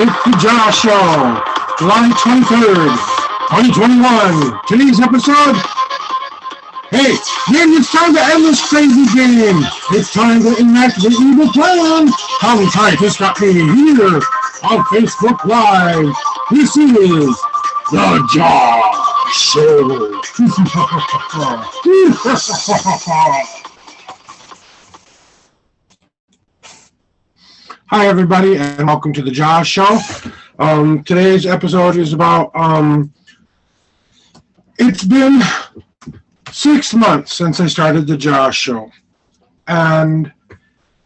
It's the J.A.W Show, July 23rd, 2021. Today's episode, hey, man, it's time to end this crazy game. It's time to enact the evil plan. Tommy Titus got me here on Facebook Live. This is the J.A.W Show. Hi, everybody, and welcome to the J.A.W Show. Today's episode is about, it's been 6 months since I started the J.A.W Show. And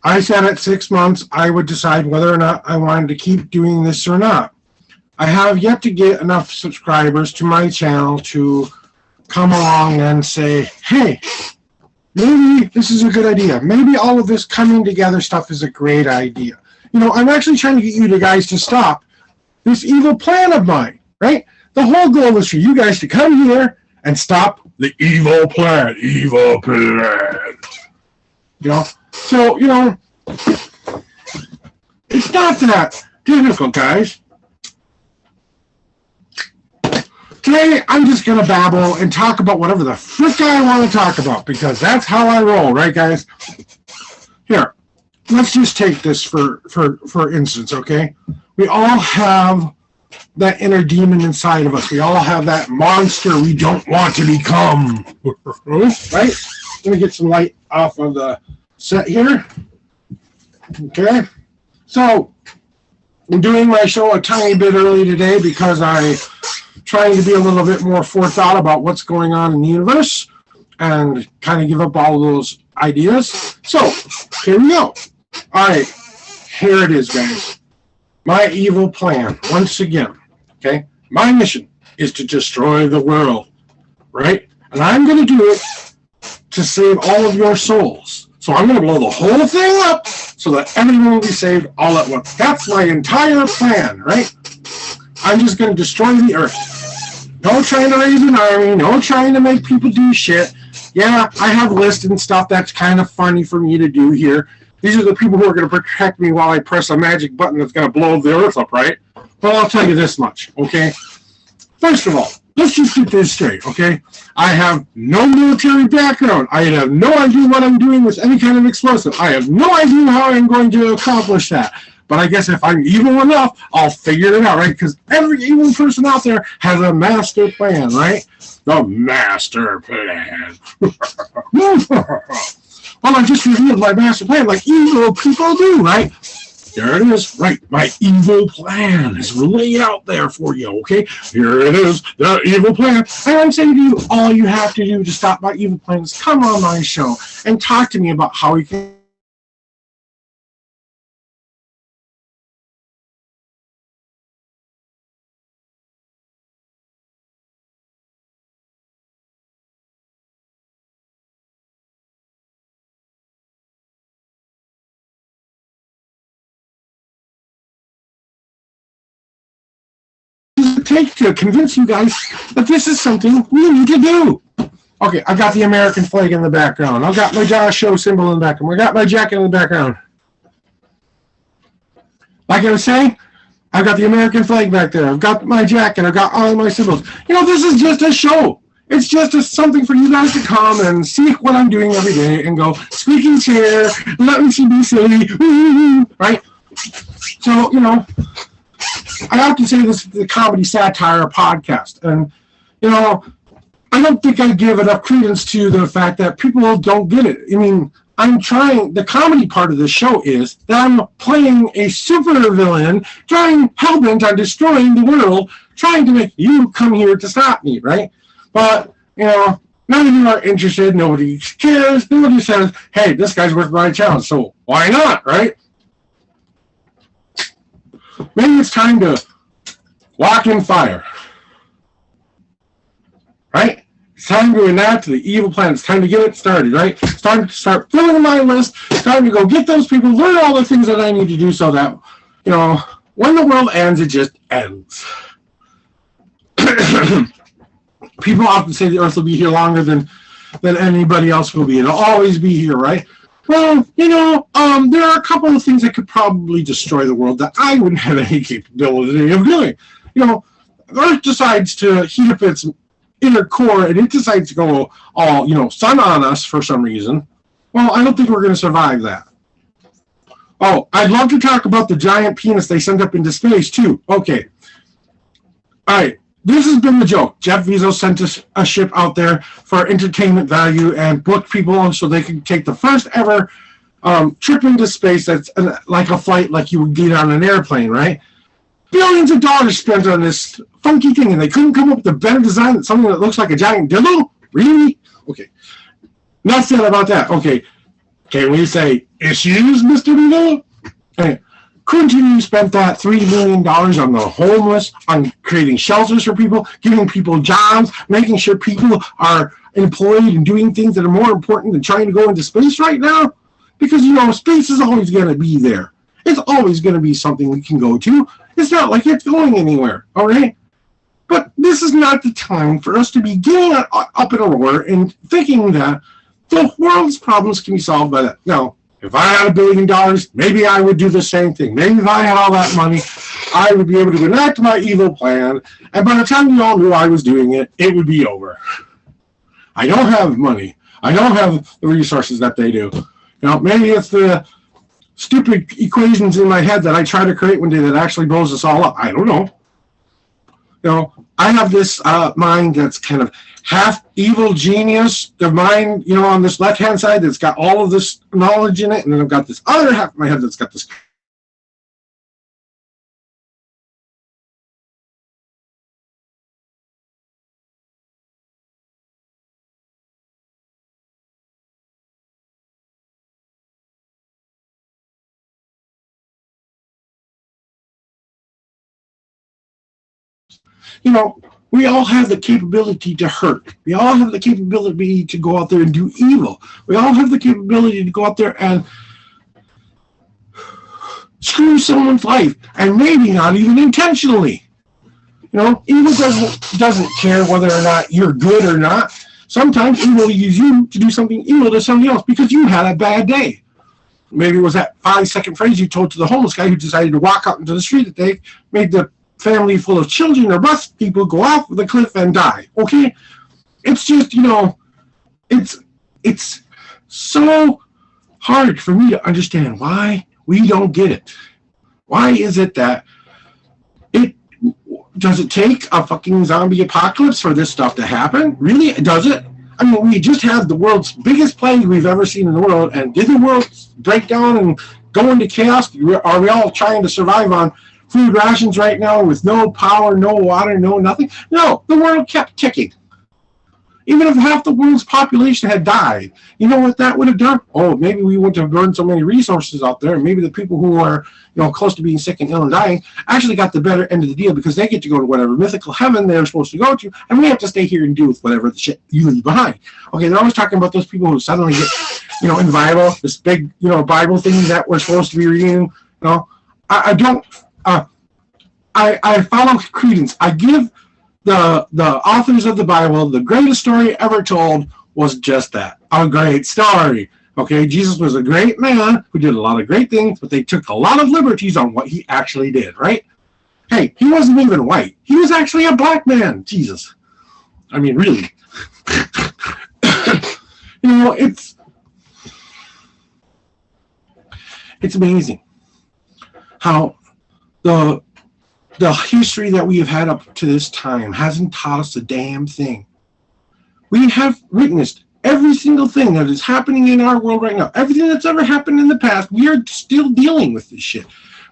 I said at 6 months I would decide whether or not I wanted to keep doing this or not. I have yet to get enough subscribers to my channel to come along and say, hey, maybe this is a good idea. Maybe all of this coming together stuff is a great idea. You know, I'm actually trying to get you guys to stop this evil plan of mine, right? The whole goal is for you guys to come here and stop the evil plan. Evil plan. You know? So, you know, it's not that difficult, guys. Today, I'm just going to babble and talk about whatever the frick I want to talk about, because that's how I roll, right, guys? Here. Let's just take this for instance, okay? We all have that inner demon inside of us. We all have that monster we don't want to become, right? Let me get some light off of the set here. Okay? So, I'm doing my show a tiny bit early today because I'm trying to be a little bit more forethought about what's going on in the universe and kind of give up all of those ideas. So, here we go. All right, here it is, guys. My evil plan, once again, okay? My mission is to destroy the world, right? And I'm going to do it to save all of your souls. So I'm going to blow the whole thing up so that everyone will be saved all at once. That's my entire plan, right? I'm just going to destroy the earth. No trying to raise an army, no trying to make people do shit. Yeah, I have lists and stuff that's kind of funny for me to do here. These are the people who are going to protect me while I press a magic button that's going to blow the earth up, right? Well, I'll tell you this much, okay? First of all, let's just get this straight, okay? I have no military background. I have no idea what I'm doing with any kind of explosive. I have no idea how I'm going to accomplish that. But I guess if I'm evil enough, I'll figure it out, right? Because every evil person out there has a master plan, right? The master plan. Well, I just revealed my master plan like evil people do, right? There it is, right? My evil plan is laid out there for you, okay? Here it is, the evil plan. And I'm saying to you, all you have to do to stop my evil plan is come on my show and talk to me about how you can take to convince you guys that this is something we need to do. Okay, I've got the American flag in the background. I've got my J.A.W Show symbol in the background. I got my jacket in the background. Like I was saying, I've got the American flag back there. I've got my jacket. I've got all my symbols. You know, this is just a show. It's just something for you guys to come and see what I'm doing every day and go, squeaky chair, let me see me silly, right? So, you know, I have to say this is the comedy satire podcast, and you know, I don't think I give enough credence to the fact that people don't get it. I mean, I'm trying. The comedy part of the show is that I'm playing a super villain, trying hellbent on destroying the world, trying to make you come here to stop me, right? But you know, none of you are interested. Nobody cares. Nobody says, "Hey, this guy's worth my challenge." So why not, right? Maybe it's time to walk in fire, right? It's time to enact the evil plan. It's time to get it started, right? It's time to start filling my list. It's time to go get those people, learn all the things that I need to do so that, you know, when the world ends, it just ends. People often say the earth will be here longer than anybody else will be. It'll always be here, right? Well, there are a couple of things that could probably destroy the world that I wouldn't have any capability of doing. Earth decides to heat up its inner core and it decides to go all, sun on us for some reason. Well, I don't think we're going to survive that. Oh, I'd love to talk about the giant penis they sent up into space, too. Okay. All right. This has been the joke. Jeff Bezos sent a ship out there for entertainment value and booked people so they could take the first ever trip into space that's like a flight like you would get on an airplane, right? Billions of dollars spent on this funky thing, and they couldn't come up with a better design than something that looks like a giant dildo? Really? Okay. Enough said about that. Okay. Can we say issues, Mr. Beano? Okay. Couldn't you spend that $3 million on the homeless, on creating shelters for people, giving people jobs, making sure people are employed and doing things that are more important than trying to go into space right now? Because, space is always going to be there. It's always going to be something we can go to. It's not like it's going anywhere, all right? But this is not the time for us to be getting up in a roar and thinking that the world's problems can be solved by that. No. If I had $1 billion, maybe I would do the same thing. Maybe if I had all that money, I would be able to enact my evil plan. And by the time you all knew I was doing it, it would be over. I don't have money. I don't have the resources that they do. Maybe it's the stupid equations in my head that I try to create one day that actually blows us all up. I don't know. I have this mind that's kind of half evil genius, the mind, on this left-hand side that's got all of this knowledge in it, and then I've got this other half of my head that's got this. We all have the capability to hurt. We all have the capability to go out there and do evil. We all have the capability to go out there and screw someone's life, and maybe not even intentionally. Evil doesn't care whether or not you're good or not. Sometimes it will use you to do something evil to somebody else because you had a bad day. Maybe it was that 5-second phrase you told to the homeless guy who decided to walk out into the street that they made the family full of children or bus people go off the cliff and die. Okay? It's just, it's so hard for me to understand why we don't get it. Why is it that does it take a fucking zombie apocalypse for this stuff to happen? Really? Does it? I mean, we just had the world's biggest plague we've ever seen in the world, and did the world break down and go into chaos? Are we all trying to survive on food rations right now with no power, no water, no nothing? No, the world kept ticking. Even if half the world's population had died, you know what that would have done? Oh, maybe we wouldn't have burned so many resources out there. Maybe the people who are, close to being sick and ill and dying actually got the better end of the deal because they get to go to whatever mythical heaven they're supposed to go to, and we have to stay here and deal with whatever the shit you leave behind. Okay, they're always talking about those people who suddenly get, in the Bible, this big, Bible thing that we're supposed to be reading. I don't. I follow credence. I give the authors of the Bible, the greatest story ever told was just that, a great story. Okay, Jesus was a great man who did a lot of great things, but they took a lot of liberties on what he actually did, right? Hey, he wasn't even white. He was actually a black man. Jesus. I mean, really. It's amazing how the history that we have had up to this time hasn't taught us a damn thing. We have witnessed every single thing that is happening in our world right now. Everything that's ever happened in the past, we are still dealing with this shit.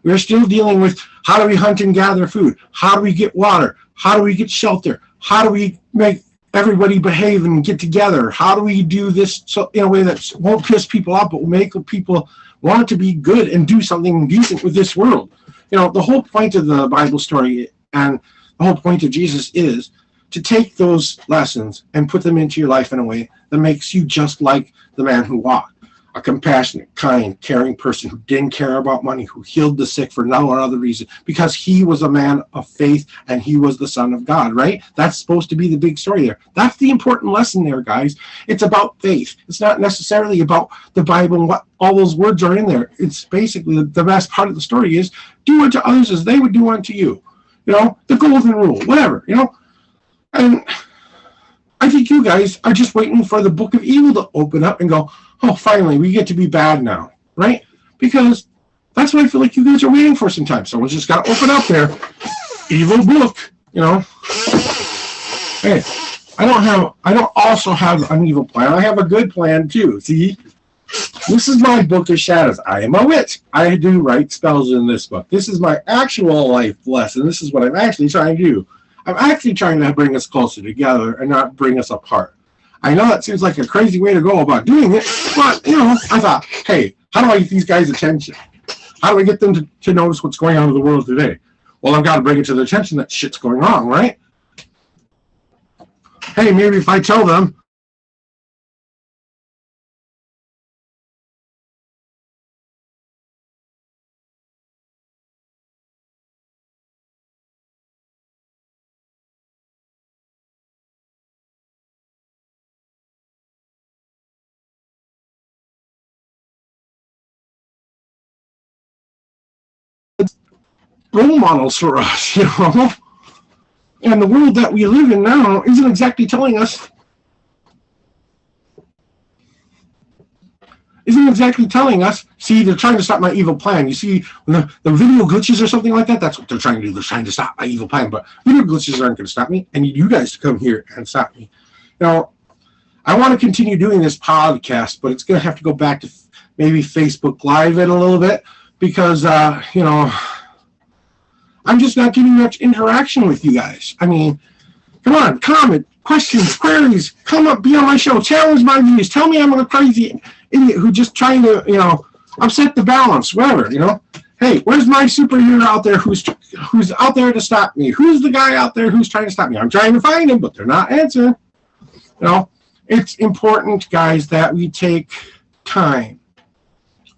We're still dealing with how do we hunt and gather food? How do we get water? How do we get shelter? How do we make everybody behave and get together? How do we do this in a way that won't piss people off, but will make people want to be good and do something decent with this world? The whole point of the Bible story and the whole point of Jesus is to take those lessons and put them into your life in a way that makes you just like the man who walked. a compassionate, kind, caring person who didn't care about money, who healed the sick for no other reason, because he was a man of faith and he was the Son of God, right? That's supposed to be the big story there. That's the important lesson there, guys. It's about faith. It's not necessarily about the Bible and what all those words are in there. It's basically the best part of the story is do unto others as they would do unto you. You know, the golden rule, whatever, you know. And I think you guys are just waiting for the book of evil to open up and go, oh, finally, we get to be bad now, right? Because that's what I feel like you guys are waiting for sometimes. Someone's just got to open up their evil book, you know. Hey, I don't also have an evil plan. I have a good plan too. See, this is my book of shadows. I am a witch. I do write spells in this book. This is my actual life lesson. This is what I'm actually trying to do. I'm actually trying to bring us closer together and not bring us apart. I know that seems like a crazy way to go about doing it, but, you know, I thought, hey, how do I get these guys' attention? How do I get them to notice what's going on in the world today? Well, I've got to bring it to their attention that shit's going wrong, right? Hey, maybe if I tell them, role models for us, you know? And the world that we live in now isn't exactly telling us, see, they're trying to stop my evil plan. You see, when the video glitches or something like that, that's what they're trying to do. They're trying to stop my evil plan, but video glitches aren't going to stop me. I need you guys to come here and stop me. Now, I want to continue doing this podcast, but it's going to have to go back to maybe Facebook Live it a little bit because, you know, I'm just not getting much interaction with you guys. I mean, come on, comment, questions, queries, come up, be on my show, challenge my views, tell me I'm a crazy idiot who just trying to, you know, upset the balance, whatever, you know. Hey, where's my superhero out there who's out there to stop me? Who's the guy out there who's trying to stop me? I'm trying to find him, but they're not answering. You know, it's important, guys, that we take time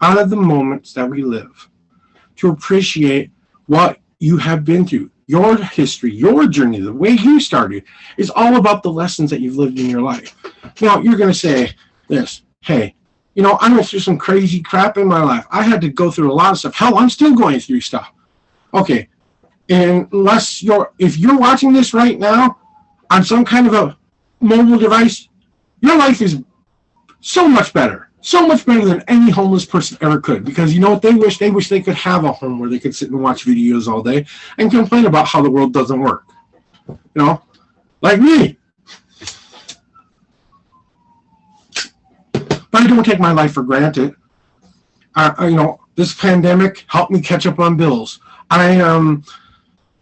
out of the moments that we live to appreciate what you have been through. Your history, your journey, the way you started is all about the lessons that you've lived in your life. Now, you're going to say this, hey, you know, I went through some crazy crap in my life. I had to go through a lot of stuff. Hell, I'm still going through stuff. Okay, if you're watching this right now on some kind of a mobile device, your life is so much better than any homeless person ever could, because you know what they wish they could have a home where they could sit and watch videos all day and complain about how the world doesn't work, you know, like me. But I don't take my life for granted. You know, this pandemic helped me catch up on bills. I am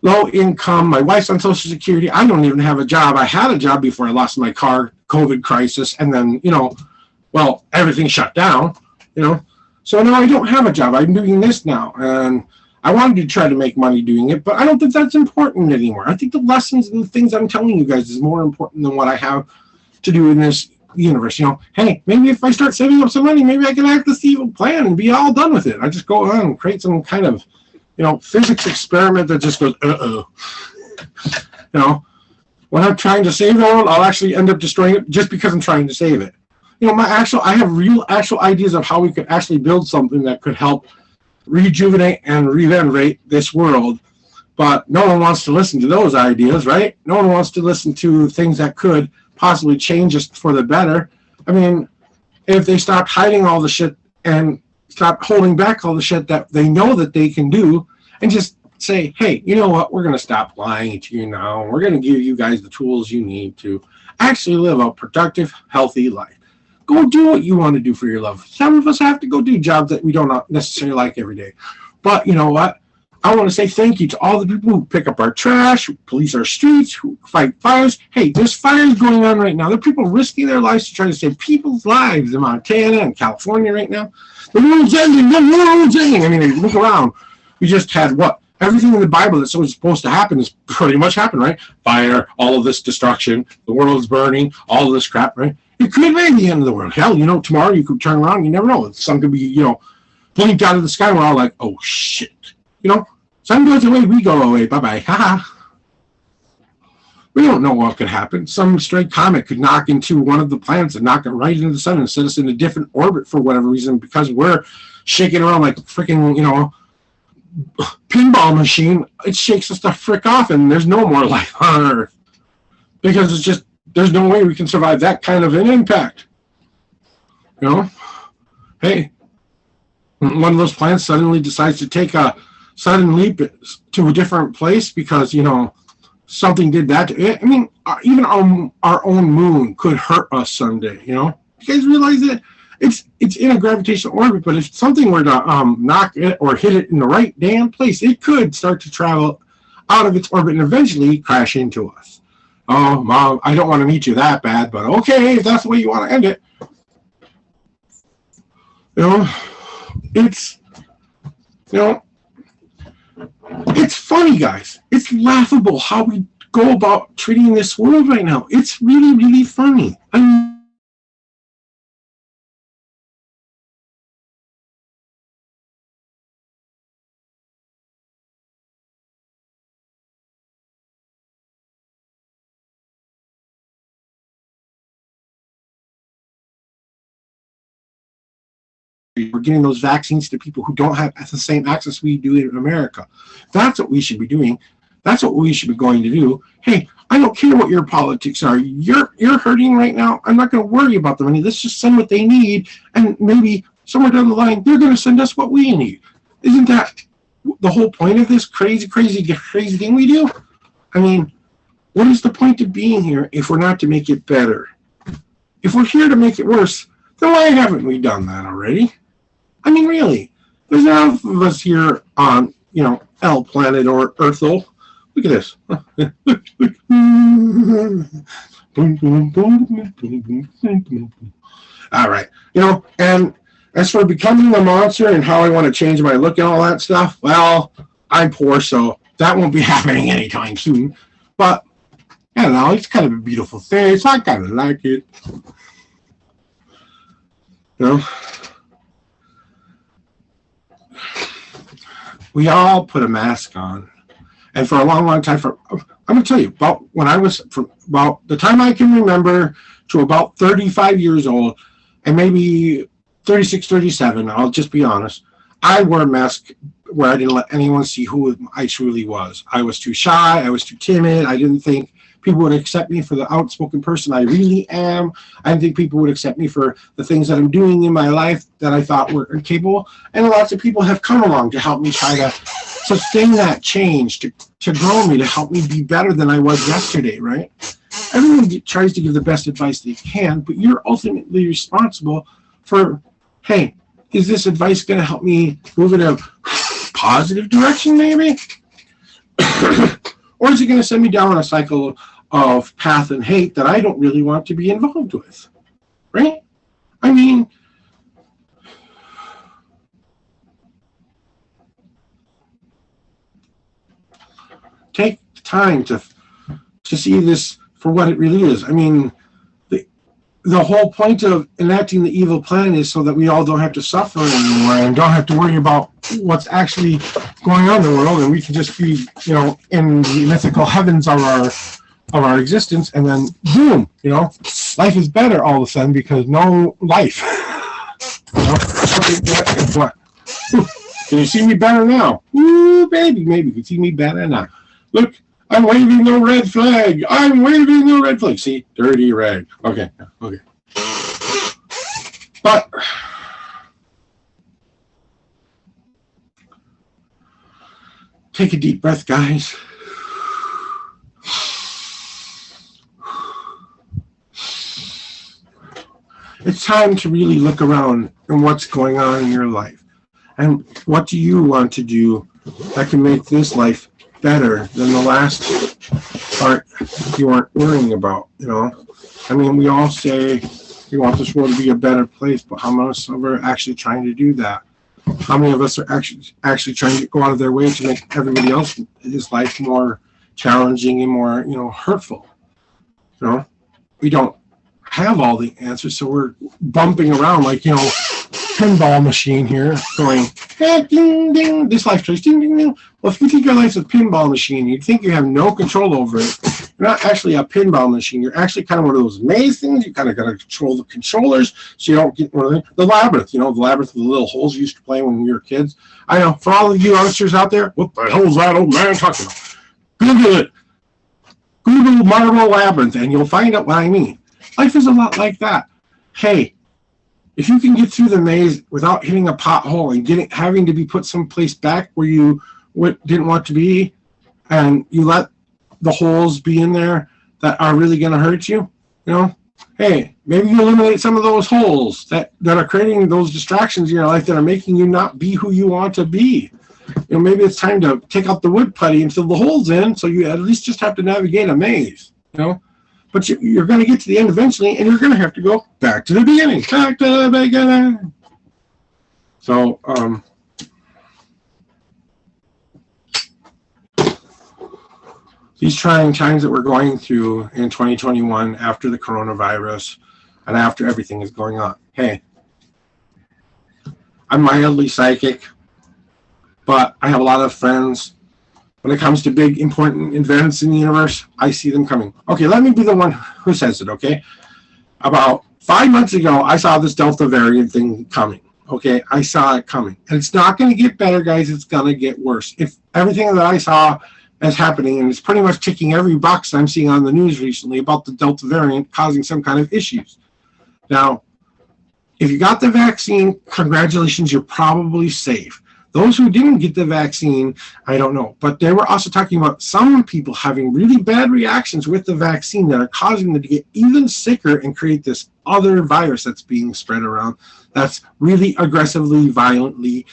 low income. My wife's on Social Security. I don't even have a job. I had a job before I lost my car, COVID crisis, and then, you know, well, everything shut down, you know. So now I don't have a job. I'm doing this now, and I wanted to try to make money doing it, but I don't think that's important anymore. I think the lessons and the things I'm telling you guys is more important than what I have to do in this universe. You know, hey, maybe if I start saving up some money, maybe I can act this evil plan and be all done with it. I just go on and create some kind of, you know, physics experiment that just goes, you know, when I'm trying to save the world, I'll actually end up destroying it just because I'm trying to save it. You know, I have real actual ideas of how we could actually build something that could help rejuvenate and regenerate this world. But no one wants to listen to those ideas, right? No one wants to listen to things that could possibly change us for the better. I mean, if they stopped hiding all the shit and stop holding back all the shit that they know that they can do and just say, hey, you know what? We're going to stop lying to you now. We're going to give you guys the tools you need to actually live a productive, healthy life. Go do what you want to do for your love. Some of us have to go do jobs that we don't necessarily like every day. But you know what? I want to say thank you to all the people who pick up our trash, who police our streets, who fight fires. Hey, there's fires going on right now. There are people risking their lives to try to save people's lives in Montana and California right now. The world's ending. The world's ending. I mean, look around. We just had what? Everything in the Bible that's supposed to happen is pretty much happened, right? Fire, all of this destruction, the world's burning, all of this crap, right? It could be the end of the world. Hell, tomorrow you could turn around. You never know. The sun could be, blinked out of the sky. And we're all like, oh, shit. Sun goes away, we go away. Bye-bye. Ha-ha. We don't know what could happen. Some stray comet could knock into one of the planets and knock it right into the sun and set us in a different orbit for whatever reason because we're shaking around like freaking, pinball machine. It shakes us the frick off and there's no more life on Earth. Because it's just, there's no way we can survive that kind of an impact. Hey, one of those planets suddenly decides to take a sudden leap to a different place because, something did that to it. I mean, even our own moon could hurt us someday, You guys realize that it's in a gravitational orbit, but if something were to knock it or hit it in the right damn place, it could start to travel out of its orbit and eventually crash into us. Oh, Mom, I don't want to meet you that bad, but okay, if that's the way you want to end it. It's funny, guys. It's laughable how we go about treating this world right now. It's really, really funny. I mean, we're getting those vaccines to people who don't have the same access we do in America. That's what we should be doing. That's what we should be going to do. Hey, I don't care what your politics are. You're hurting right now. I'm not going to worry about the money. Let's just send what they need, and maybe somewhere down the line, they're going to send us what we need. Isn't that the whole point of this crazy thing we do? I mean, what is the point of being here if we're not to make it better? If we're here to make it worse, then why haven't we done that already? I mean, really, there's enough of us here on, L planet or Earthel. Look at this. All right. And as for becoming the monster and how I want to change my look and all that stuff, well, I'm poor, so that won't be happening anytime soon. But, I don't know, it's kind of a beautiful thing, so I kind of like it. We all put a mask on. And for a long, long time, I'm going to tell you, about the time I can remember to about 35 years old, and maybe 36, 37, I'll just be honest, I wore a mask where I didn't let anyone see who I truly was. I was too shy. I was too timid. I didn't think people would accept me for the outspoken person I really am. I didn't think people would accept me for the things that I'm doing in my life that I thought were incapable. And lots of people have come along to help me try to sustain that change, to grow me, to help me be better than I was yesterday, right? Everyone tries to give the best advice they can, but you're ultimately responsible for, hey, is this advice going to help me move in a positive direction, maybe? Or is it going to send me down a cycle of path and hate that I don't really want to be involved with? Right? I mean, take the time to see this for what it really is. I mean, the whole point of enacting the evil plan is so that we all don't have to suffer anymore and don't have to worry about what's actually going on in the world, and we can just be, in the mythical heavens of our existence, and then boom, life is better all of a sudden because no life. What? Can you see me better now? Ooh, baby, maybe you can see me better now. Look, I'm waving the red flag. I'm waving the red flag. See, dirty rag. Okay. But take a deep breath, guys. It's time to really look around and what's going on in your life. And what do you want to do that can make this life better than the last part you weren't worrying about, I mean, we all say we want this world to be a better place, but how many of us are actually trying to do that? How many of us are actually trying to go out of their way to make everybody else's life more challenging and more, hurtful? We don't. have all the answers, so we're bumping around like, pinball machine here, going, ding, ding, this life choice, ding, ding, ding. Well, if you think your life's a pinball machine, you think you have no control over it. You're not actually a pinball machine. You're actually kind of one of those maze things. You kind of got to control the controllers so you don't get one of the labyrinth, the labyrinth with the little holes you used to play when you were kids. I know, for all of you youngsters out there, what the hell is that old man talking about? Google it. Google Marble Labyrinth, and you'll find out what I mean. Life is a lot like that. Hey, if you can get through the maze without hitting a pothole and having to be put someplace back where you didn't want to be, and you let the holes be in there that are really going to hurt you, hey, maybe you eliminate some of those holes that are creating those distractions in your life that are making you not be who you want to be. Maybe it's time to take out the wood putty and fill the holes in, so you at least just have to navigate a maze, But you're going to get to the end eventually, and you're going to have to go back to the beginning. Back to the beginning. So, these trying times that we're going through in 2021 after the coronavirus and after everything is going on. Hey, I'm mildly psychic, but I have a lot of friends. When it comes to big, important events in the universe, I see them coming. Okay, let me be the one who says it, okay? About 5 months ago, I saw this Delta variant thing coming, okay? I saw it coming. And it's not going to get better, guys. It's going to get worse. If everything that I saw is happening, and it's pretty much ticking every box I'm seeing on the news recently about the Delta variant causing some kind of issues. Now, if you got the vaccine, congratulations, you're probably safe. Those who didn't get the vaccine, I don't know. But they were also talking about some people having really bad reactions with the vaccine that are causing them to get even sicker and create this other virus that's being spread around that's really aggressively, violently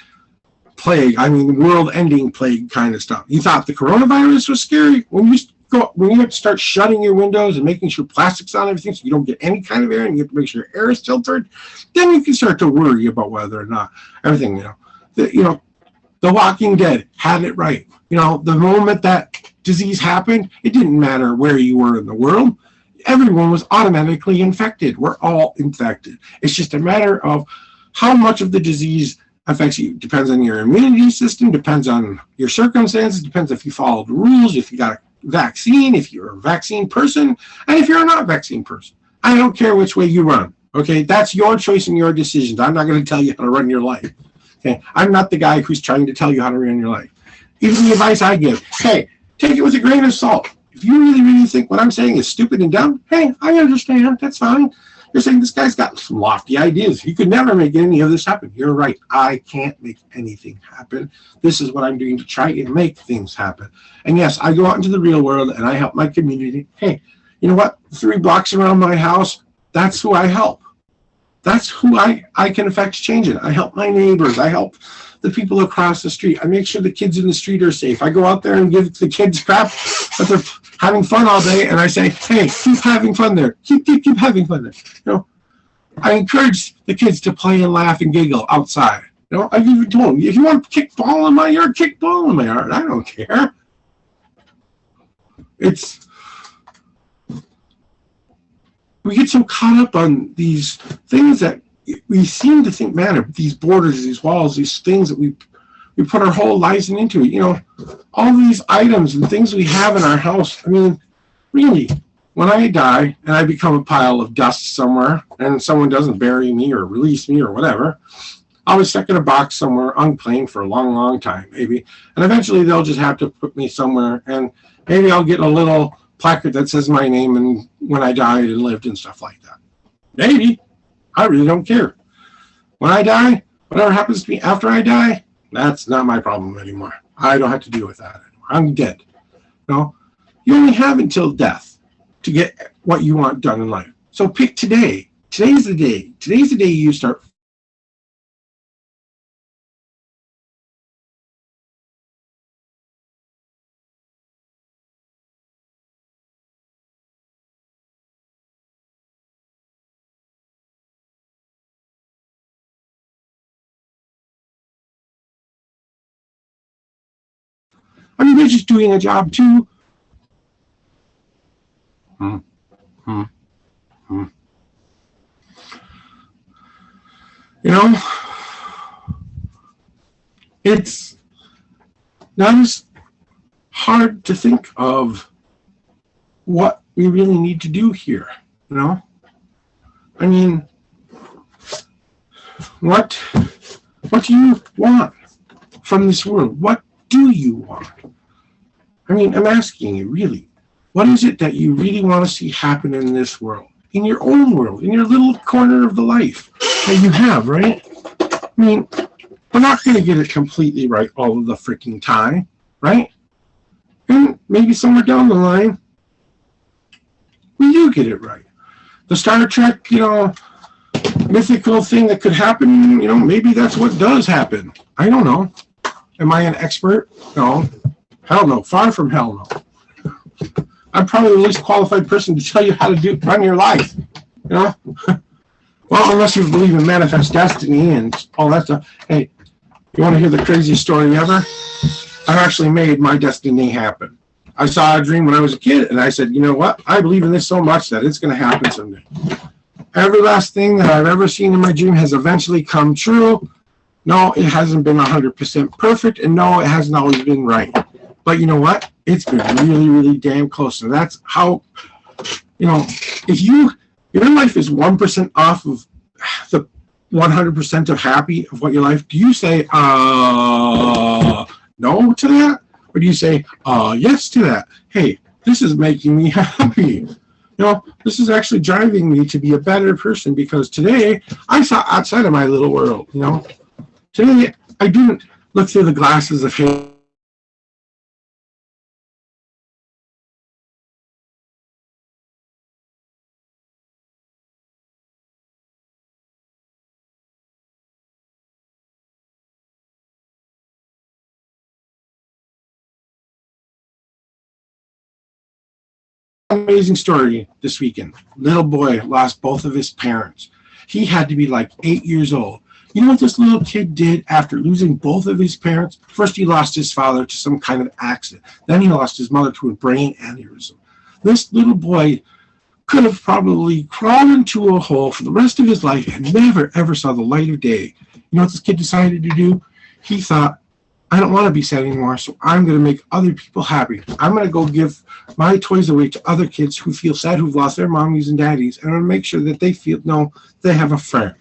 world-ending plague kind of stuff. You thought the coronavirus was scary? When you have to start shutting your windows and making sure plastic's on everything so you don't get any kind of air, and you have to make sure your air is filtered, then you can start to worry about whether or not everything, The Walking Dead had it right. The moment that disease happened, it didn't matter where you were in the world. Everyone was automatically infected. We're all infected. It's just a matter of how much of the disease affects you. Depends on your immunity system, depends on your circumstances, depends if you follow the rules, if you got a vaccine, if you're a vaccine person, and if you're not a vaccine person. I don't care which way you run. Okay, that's your choice and your decisions. I'm not going to tell you how to run your life. Okay, I'm not the guy who's trying to tell you how to run your life. Even the advice I give, hey, take it with a grain of salt. If you really, really think what I'm saying is stupid and dumb, hey, I understand. That's fine. You're saying this guy's got some lofty ideas. He could never make any of this happen. You're right. I can't make anything happen. This is what I'm doing to try and make things happen. And yes, I go out into the real world and I help my community. Hey, you know what? 3 blocks around my house, that's who I help. That's who I can affect change in. I help my neighbors. I help the people across the street. I make sure the kids in the street are safe. I go out there and give the kids crap, but they're having fun all day, and I say, hey, keep having fun there. Keep having fun there. I encourage the kids to play and laugh and giggle outside. I've even told them, if you want to kick ball in my yard, kick ball in my yard. I don't care. We get so caught up on these things that we seem to think, man, these borders, these walls, these things that we put our whole lives into. All these items and things we have in our house. I mean, really, when I die and I become a pile of dust somewhere and someone doesn't bury me or release me or whatever, I'll be stuck in a box somewhere unclaimed for a long, long time, maybe. And eventually they'll just have to put me somewhere, and maybe I'll get a little placard that says my name and when I died and lived and stuff like that. Maybe. I really don't care. When I die, whatever happens to me after I die, that's not my problem anymore. I don't have to deal with that anymore. I'm dead. You only have until death to get what you want done in life. So pick today. Today's the day. Today's the day you start. I mean, they're just doing a job too. know, it's not as hard to think of what we really need to do here, you know? I mean, what do you want from this world? What do you want? I mean, I'm asking you, really. What is it that you really want to see happen in this world? In your own world, in your little corner of the life that you have, right? I mean, we're not going to get it completely right all of the freaking time, right? And maybe somewhere down the line, we do get it right. The Star Trek, you know, mythical thing that could happen, you know, maybe that's what does happen. I don't know. Am I an expert? No. Hell no. Far from hell no. I'm probably the least qualified person to tell you how to run your life. You know? Well, unless you believe in manifest destiny and all that stuff. Hey, you want to hear the craziest story ever? I actually made my destiny happen. I saw a dream when I was a kid, and I said, you know what? I believe in this so much that it's going to happen someday. Every last thing that I've ever seen in my dream has eventually come true. No, it hasn't been 100% perfect, and no, it hasn't always been right. But you know what? It's been really, really damn close. And that's how, you know, if your life is 1% off of the 100% of happy of what your life, do you say, no to that? Or do you say, yes to that? Hey, this is making me happy. You know, this is actually driving me to be a better person because today I saw outside of my little world, you know. Today I didn't look through the glasses of hate. Amazing story this weekend. Little boy lost both of his parents. He had to be like 8 years old. You know what this little kid did after losing both of his parents? First, he lost his father to some kind of accident. Then he lost his mother to a brain aneurysm. This little boy could have probably crawled into a hole for the rest of his life and never, ever saw the light of day. You know what this kid decided to do? He thought, I don't want to be sad anymore, so I'm going to make other people happy. I'm going to go give my toys away to other kids who feel sad, who've lost their mommies and daddies, and I'm going to make sure that they know they have a friend.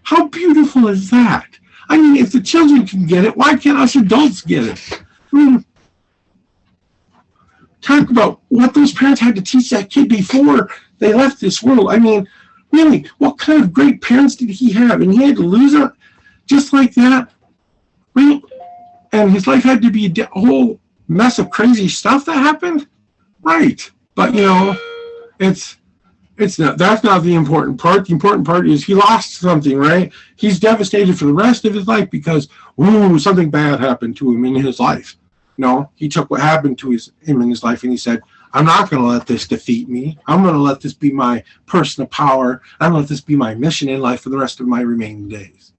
How beautiful is that? I mean, if the children can get it, why can't us adults get it? I mean, talk about what those parents had to teach that kid before they left this world. I mean, really, what kind of great parents did he have? And he had to lose it just like that, right? And his life had to be a whole mess of crazy stuff that happened, right? But you know, it's not. That's not the important part. The important part is he lost something, right? He's devastated for the rest of his life because something bad happened to him in his life. No, he took what happened to him in his life and he said, I'm not going to let this defeat me. I'm going to let this be my personal power. I'm going to let this be my mission in life for the rest of my remaining days.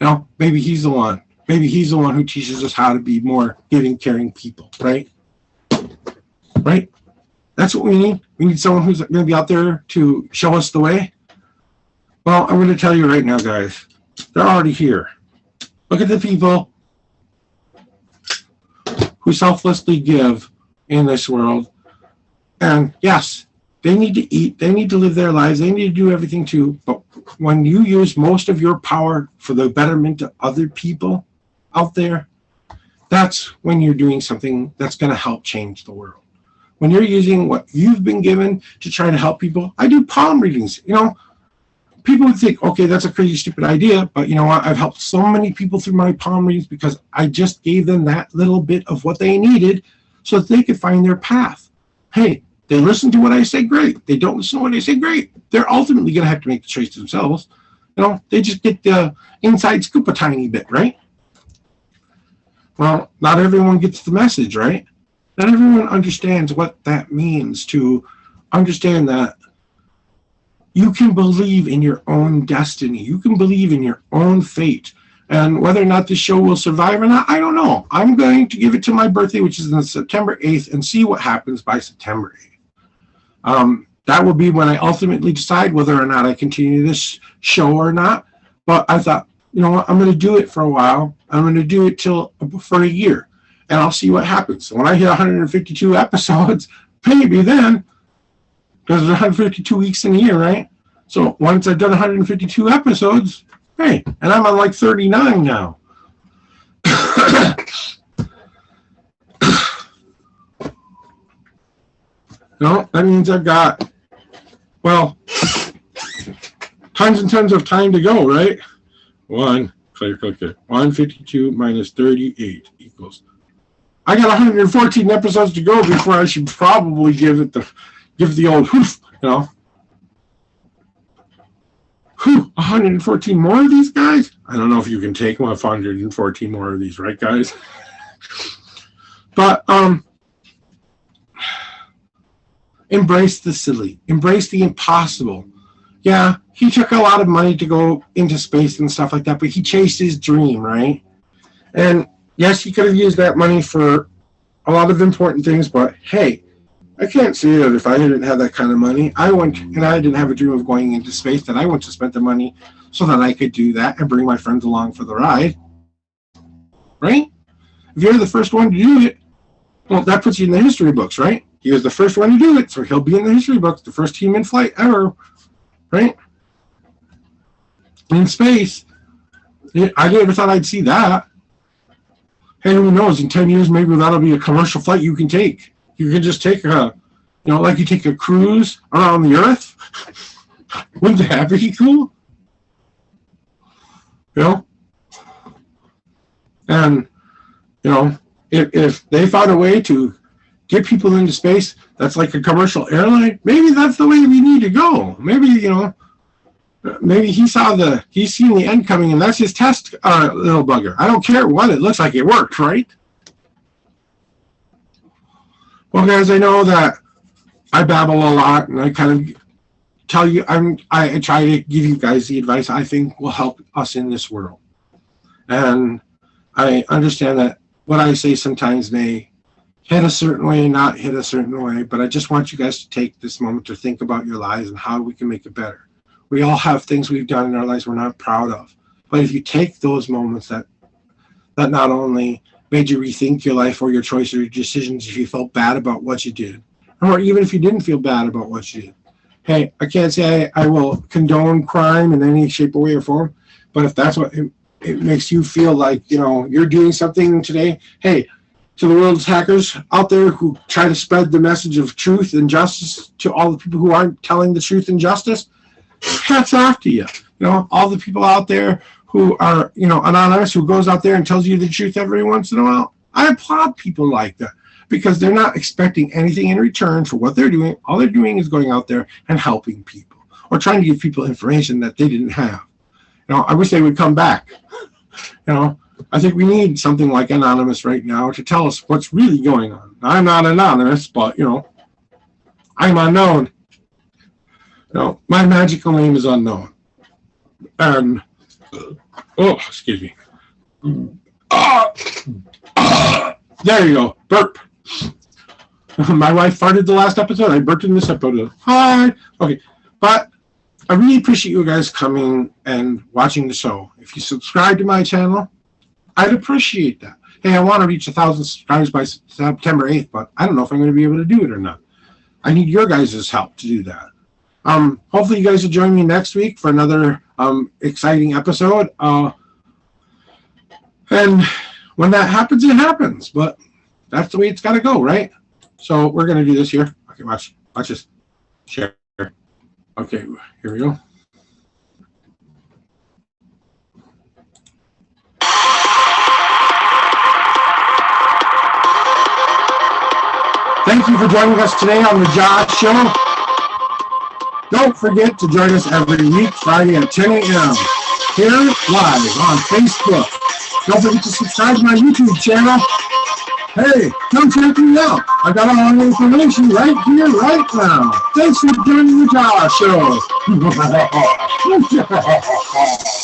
You know, maybe he's the one. Maybe he's the one who teaches us how to be more giving, caring people, right? Right? That's what we need. We need someone who's going to be out there to show us the way. Well, I'm going to tell you right now, guys. They're already here. Look at the people who selflessly give in this world. And yes, they need to eat. They need to live their lives. They need to do everything too. But when you use most of your power for the betterment of other people out there, that's when you're doing something that's going to help change the world. When you're using what you've been given to try to help people. I do palm readings. You know, people would think, okay, that's a crazy, stupid idea. But you know what? I've helped so many people through my palm readings because I just gave them that little bit of what they needed so that they could find their path. Hey, they listen to what I say, great. They don't listen to what I say, great. They're ultimately going to have to make the choice themselves. You know, they just get the inside scoop a tiny bit, right? Well, not everyone gets the message, right? Not everyone understands what that means to understand that you can believe in your own destiny. You can believe in your own fate. And whether or not this show will survive or not, I don't know. I'm going to give it to my birthday, which is on September 8th, and see what happens by September 8th. that will be when I ultimately decide whether or not I continue this show or not. But I thought, you know what, I'm going to do it for a while. I'm going to do it for a year, and I'll see what happens. When I hit 152 episodes, maybe then, because there's 152 weeks in a year, right? So once I've done 152 episodes, hey, and I'm on like 39 now. No, that means I've got, well, tons and tons of time to go, right? 152 minus 38 equals. I got 114 episodes to go before I should probably give the old hoof, you know. 114 more of these guys? I don't know if you can take 114 more of these, right, guys? But embrace the silly, embrace the impossible. Yeah, he took a lot of money to go into space and stuff like that, but he chased his dream, right? And yes, he could have used that money for a lot of important things, but hey, I can't say that if I didn't have that kind of money, I didn't have a dream of going into space, that I went to spend the money so that I could do that and bring my friends along for the ride. Right? If you're the first one to do it, well, that puts you in the history books, right? He was the first one to do it, so he'll be in the history books, the first human flight ever, right? In space. I never thought I'd see that. Hey, who knows? In 10 years, maybe that'll be a commercial flight you can take. You can just take like you take a cruise around the Earth. Wouldn't that be cool? You know? And, you know, if they found a way to get people into space that's like a commercial airline, maybe that's the way we need to go. Maybe, you know, maybe he's seen the end coming, and that's his test, little bugger. I don't care what it looks like, it worked, right? Well, guys, I know that I babble a lot, and I kind of tell you, I try to give you guys the advice I think will help us in this world. And I understand that what I say sometimes may hit a certain way, not hit a certain way, but I just want you guys to take this moment to think about your lives and how we can make it better. We all have things we've done in our lives we're not proud of. But if you take those moments that not only made you rethink your life or your choice or your decisions, if you felt bad about what you did, or even if you didn't feel bad about what you did. Hey, I can't say I will condone crime in any shape or way or form, but if that's what it makes you feel like, you know, you're doing something today, hey, to the world's hackers out there who try to spread the message of truth and justice to all the people who aren't telling the truth and justice, hats off to you. You know, all the people out there who are, you know, anonymous, who goes out there and tells you the truth every once in a while. I applaud people like that because they're not expecting anything in return for what they're doing. All they're doing is going out there and helping people or trying to give people information that they didn't have. You know, I wish they would come back. You know, I think we need something like Anonymous right now to tell us what's really going on. I'm not anonymous, but, you know, I'm unknown. You know, my magical name is unknown. And, oh, excuse me. There you go. Burp. My wife farted the last episode. I burped in this episode. Hi. Okay. But I really appreciate you guys coming and watching the show. If you subscribe to my channel, I'd appreciate that. Hey, I want to reach 1,000 subscribers by September 8th, but I don't know if I'm going to be able to do it or not. I need your guys' help to do that. Hopefully you guys will join me next week for another exciting episode. And when that happens, it happens. But that's the way it's got to go, right? So we're going to do this here. Okay, watch this. Share. Okay, here we go. Thank you for joining us today on the J.A.W Show. Don't forget to join us every week, Friday at 10 a.m. here live on Facebook. Don't forget to subscribe to my YouTube channel. Hey, come check me out. I got all the information right here, right now. Thanks for joining the J.A.W Show.